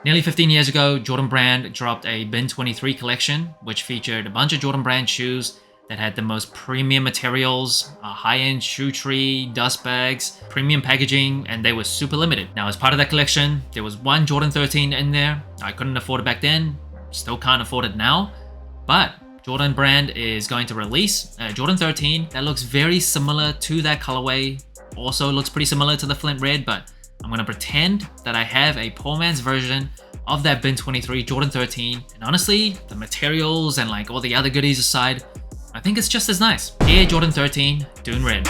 Nearly 15 years ago, Jordan Brand dropped a Bin 23 collection, which featured a bunch of Jordan Brand shoes that had the most premium materials, a high-end shoe tree, dust bags, premium packaging, and they were super limited. Now, as part of that collection, there was one Jordan 13 in there. I couldn't afford it back then, still can't afford it now, but Jordan Brand is going to release a Jordan 13 that looks very similar to that colorway. Also looks pretty similar to the Flint Red, but I'm going to pretend that I have a poor man's version of that Bin 23 Jordan 13. And honestly, the materials and like all the other goodies aside, I think it's just as nice. Air Jordan 13 Dune Red.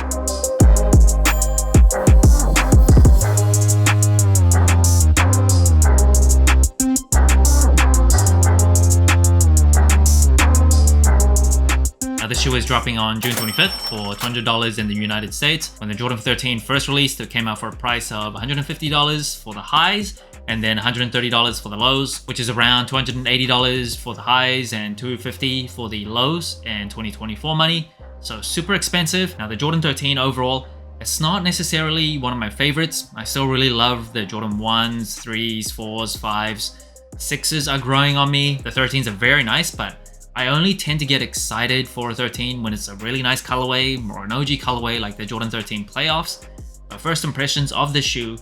Now, this shoe is dropping on June 25th for $200 in the United States. When the Jordan 13 first released, it came out for a price of $150 for the highs and then $130 for the lows, which is around $280 for the highs and $250 for the lows in 2024 money. So super expensive. Now, the Jordan 13 overall, it's not necessarily one of my favorites. I still really love the Jordan 1s, 3s, 4s, 5s. 6s are growing on me. The 13s are very nice, but I only tend to get excited for a 13 when it's a really nice colorway or an OG colorway like the Jordan 13 Playoffs. But first impressions of this shoe,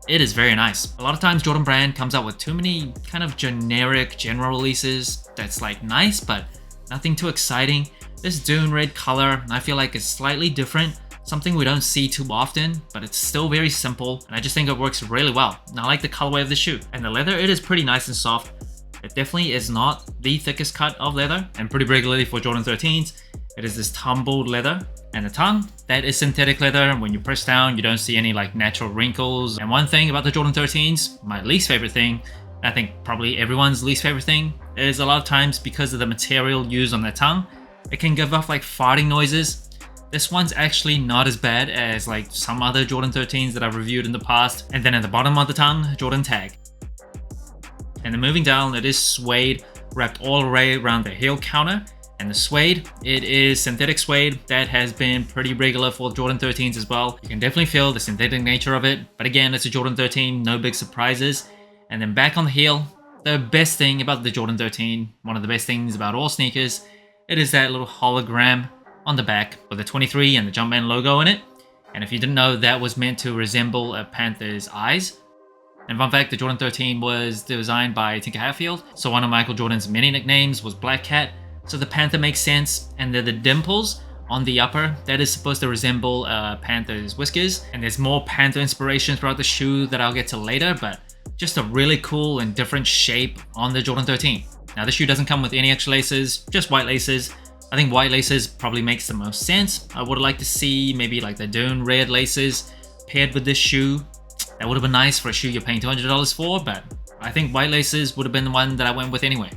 it is very nice. A lot of times Jordan Brand comes out with too many kind of generic general releases that's like nice, but nothing too exciting. This Dune Red color, I feel like it's slightly different, something we don't see too often, but it's still very simple, and I just think it works really well. And I like the colorway of the shoe. And the leather, it is pretty nice and soft. It definitely is not the thickest cut of leather, and pretty regularly for Jordan 13s, it is this tumbled leather. And the tongue, that is synthetic leather, and when you press down, you don't see any like natural wrinkles. And one thing about the Jordan 13s, my least favorite thing, I think probably everyone's least favorite thing, is a lot of times because of the material used on the tongue, it can give off like farting noises. This one's actually not as bad as like some other Jordan 13s that I've reviewed in the past. And then at the bottom of the tongue, Jordan tag. And then moving down, it is suede wrapped all the way around the heel counter. And the suede, it is synthetic suede that has been pretty regular for Jordan 13s as well. You can definitely feel the synthetic nature of it, but again, it's a Jordan 13, no big surprises. And then back on the heel, the best thing about the Jordan 13, one of the best things about all sneakers, it is that little hologram on the back with the 23 and the Jumpman logo in it. And if you didn't know, that was meant to resemble a panther's eyes. And fun fact, the Jordan 13 was designed by Tinker Hatfield, so one of Michael Jordan's many nicknames was Black Cat. So the panther makes sense, and the dimples on the upper, that is supposed to resemble panther's whiskers. And there's more panther inspiration throughout the shoe that I'll get to later, but just a really cool and different shape on the Jordan 13. Now, the shoe doesn't come with any extra laces, just white laces. I think white laces probably makes the most sense. I would like to see maybe like the Dune Red laces paired with this shoe. That would have been nice for a shoe you're paying $200 for, but I think white laces would have been the one that I went with anyway.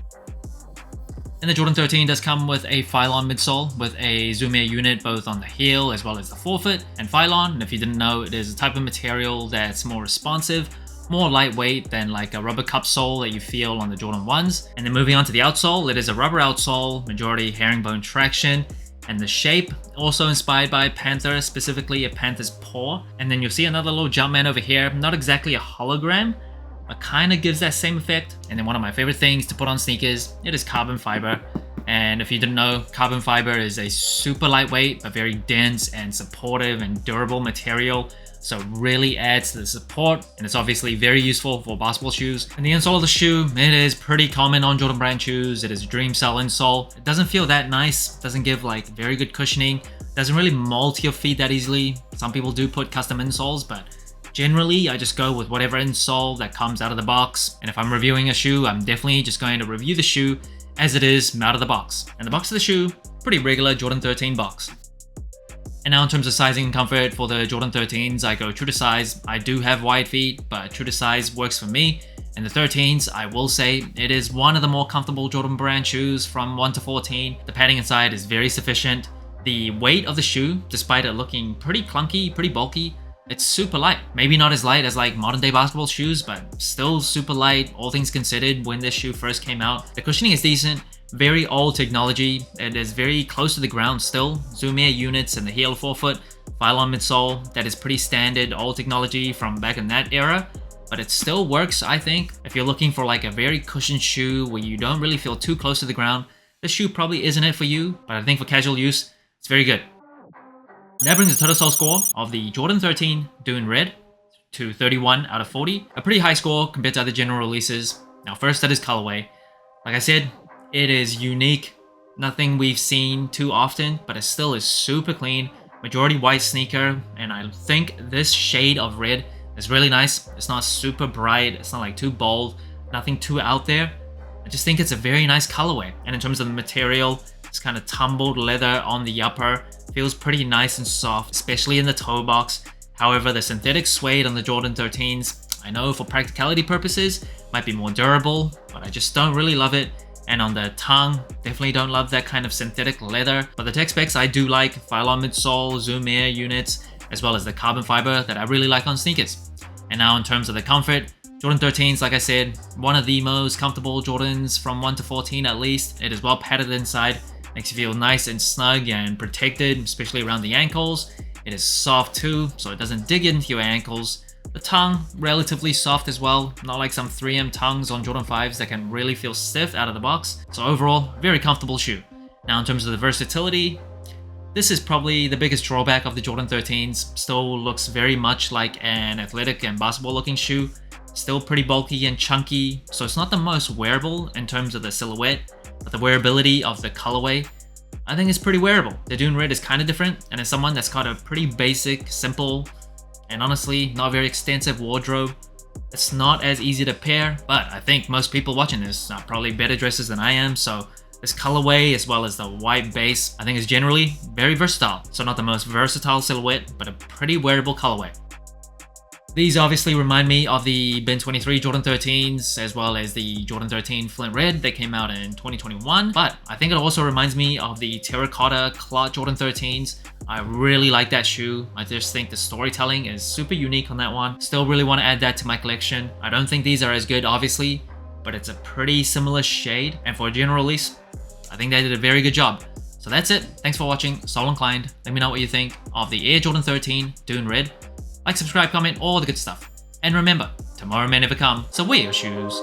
And the Jordan 13 does come with a Phylon midsole with a Zoom Air unit both on the heel as well as the forefoot. And Phylon, if you didn't know, it is a type of material that's more responsive, more lightweight than like a rubber cup sole that you feel on the Jordan 1s. And then moving on to the outsole, it is a rubber outsole, majority herringbone traction. And the shape, also inspired by Panther, specifically a panther's paw. And then you'll see another little Jumpman over here, not exactly a hologram, but kind of gives that same effect. And then one of my favorite things to put on sneakers, it is carbon fiber. And if you didn't know, carbon fiber is a super lightweight, but very dense and supportive and durable material. So it really adds to the support, and it's obviously very useful for basketball shoes. And the insole of the shoe, it is pretty common on Jordan Brand shoes. It is a Dream Cell insole. It doesn't feel that nice, doesn't give like very good cushioning, doesn't really mold to your feet that easily. Some people do put custom insoles, but generally, I just go with whatever insole that comes out of the box. And if I'm reviewing a shoe, I'm definitely just going to review the shoe as it is out of the box. And the box of the shoe, pretty regular Jordan 13 box. And now in terms of sizing and comfort for the Jordan 13s, I go true to size. I do have wide feet, but true to size works for me. And the 13s, I will say, it is one of the more comfortable Jordan Brand shoes from 1 to 14. The padding inside is very sufficient. The weight of the shoe, despite it looking pretty clunky, pretty bulky, it's super light. Maybe not as light as like modern day basketball shoes, but still super light, all things considered when this shoe first came out. The cushioning is decent, very old technology. It is very close to the ground still. Zoom Air units and the heel forefoot, Phylon midsole, that is pretty standard old technology from back in that era. but it still works, I think. If you're looking for like a very cushioned shoe where you don't really feel too close to the ground, this shoe probably isn't it for you, but I think for casual use, it's very good. That brings the total sole score of the Jordan 13 Dune Red to 31 out of 40. A pretty high score compared to other general releases. Now first, that is colorway. Like I said, it is unique. Nothing we've seen too often, but it still is super clean. Majority white sneaker, and I think this shade of red is really nice. It's not super bright, it's not like too bold, nothing too out there. I just think it's a very nice colorway. And in terms of the material, it's kind of tumbled leather on the upper. Feels pretty nice and soft, especially in the toe box. However, the synthetic suede on the Jordan 13s, I know for practicality purposes, might be more durable, but I just don't really love it. And on the tongue, definitely don't love that kind of synthetic leather. But the tech specs I do like, Phylon midsole, Zoom Air units, as well as the carbon fiber that I really like on sneakers. And now in terms of the comfort, Jordan 13s, like I said, one of the most comfortable Jordans from 1 to 14 at least. It is well padded inside, makes you feel nice and snug and protected, especially around the ankles. It is soft too, so it doesn't dig into your ankles. The tongue, relatively soft as well, not like some 3M tongues on Jordan 5s that can really feel stiff out of the box. So overall, very comfortable shoe. Now in terms of the versatility, this is probably the biggest drawback of the Jordan 13s. Still looks very much like an athletic and basketball looking shoe. Still pretty bulky and chunky, so it's not the most wearable in terms of the silhouette, but the wearability of the colorway, I think it's pretty wearable. The Dune Red is kind of different, and as someone that's got a pretty basic, simple, and honestly not very extensive wardrobe, it's not as easy to pair, but I think most people watching this are probably better dressers than I am, so this colorway as well as the white base I think is generally very versatile. So not the most versatile silhouette, but a pretty wearable colorway. These obviously remind me of the Ben 23 Jordan 13s as well as the Jordan 13 Flint Red that came out in 2021, but I think it also reminds me of the Terracotta Clot Jordan 13s. I really like that shoe. I just think the storytelling is super unique on that one. Still really want to add that to my collection. I don't think these are as good obviously, but it's a pretty similar shade, and for a general release, I think they did a very good job. So that's it. Thanks for watching. Sole Inclined. Let me know what you think of the Air Jordan 13 Dune Red. Like, subscribe, comment, all the good stuff. And remember, tomorrow may never come, so wear your shoes.